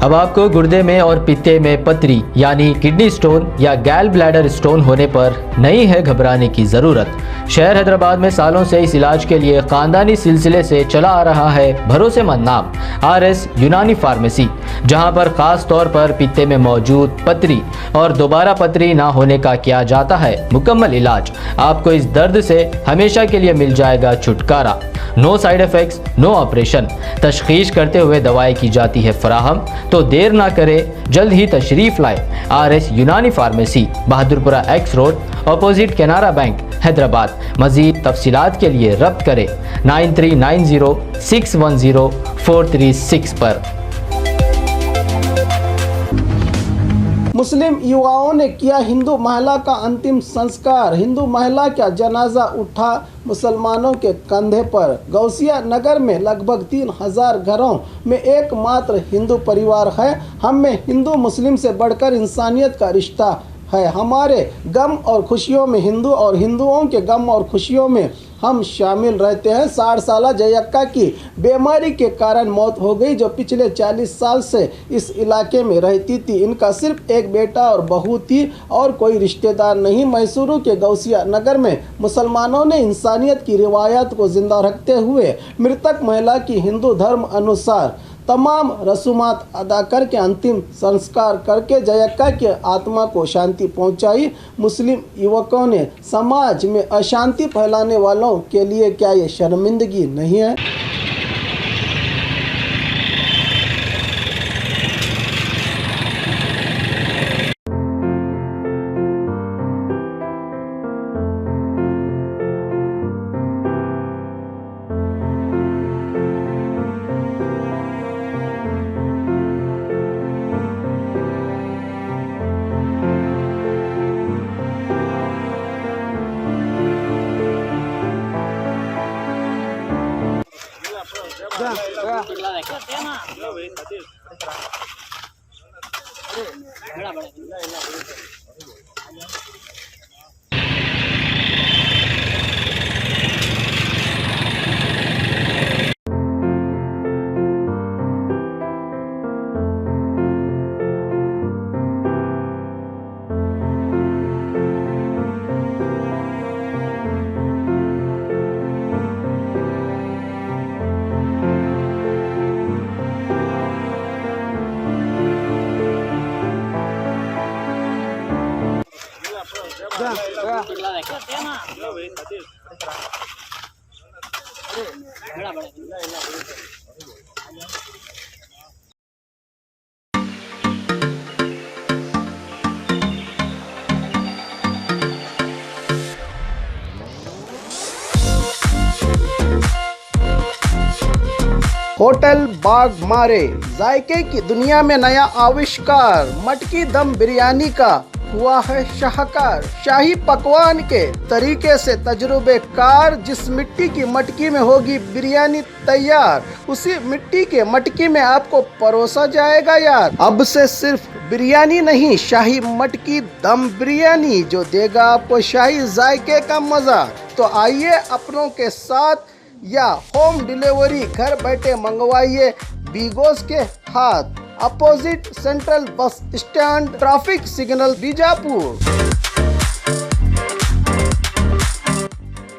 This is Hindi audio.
अब आपको गुर्दे में और पित्ते में पथरी यानी किडनी स्टोन या गैल ब्लैडर स्टोन होने पर नहीं है घबराने की ज़रूरत। शहर हैदराबाद में सालों से इस इलाज के लिए खानदानी सिलसिले से चला आ रहा है भरोसेमंद नाम RS यूनानी फार्मेसी, जहां पर खास तौर पर पित्ते में मौजूद पथरी और दोबारा पथरी ना होने का किया जाता है मुकम्मल इलाज। आपको इस दर्द से हमेशा के लिए मिल जाएगा छुटकारा। No side effects, no operation. तशखीस करते हुए दवाएं की जाती है फराहम। तो देर ना करें, जल्द ही तशरीफ लाए RS यूनानी pharmacy, Bahadurpura X road, opposite Canara bank, Hyderabad. मज़ीद तफसीलात के लिए रब्त करें 9390610436 पर। मुस्लिम युवाओं ने किया हिंदू महिला का अंतिम संस्कार। हिंदू महिला का जनाजा उठा मुसलमानों के कंधे पर। गौसिया नगर में लगभग 3000 घरों में एकमात्र हिंदू परिवार है। हम में हिंदू मुस्लिम से बढ़कर इंसानियत का रिश्ता है। हमारे गम और खुशियों में हिंदू और हिंदुओं के गम और खुशियों में हम शामिल रहते हैं। 60 साल जयक्का की बीमारी के कारण मौत हो गई, जो पिछले 40 साल से इस इलाके में रहती थी। इनका सिर्फ एक बेटा और बहू थी और कोई रिश्तेदार नहीं। मैसूरू के गौसिया नगर में मुसलमानों ने इंसानियत की रिवायत को जिंदा रखते हुए मृतक महिला की हिंदू धर्म अनुसार तमाम रसूमात अदा करके अंतिम संस्कार करके जयक्का की आत्मा को शांति पहुंचाई। मुस्लिम युवकों ने समाज में अशांति फैलाने वालों के लिए क्या ये शर्मिंदगी नहीं है? होटल बाग मारे, जायके की दुनिया में नया आविष्कार। मटकी दम बिरयानी का हुआ है शाहकार। शाही पकवान के तरीके से तजुर्बेकार। जिस मिट्टी की मटकी में होगी बिरयानी तैयार, उसी मिट्टी के मटकी में आपको परोसा जाएगा यार। अब से सिर्फ बिरयानी नहीं, शाही मटकी दम बिरयानी, जो देगा आपको शाही जायके का मजा। तो आइए अपनों के साथ या होम डिलीवरी घर बैठे मंगवाइए बीगोस के हाथ, opposite central bus stand, traffic signal, Bijapur.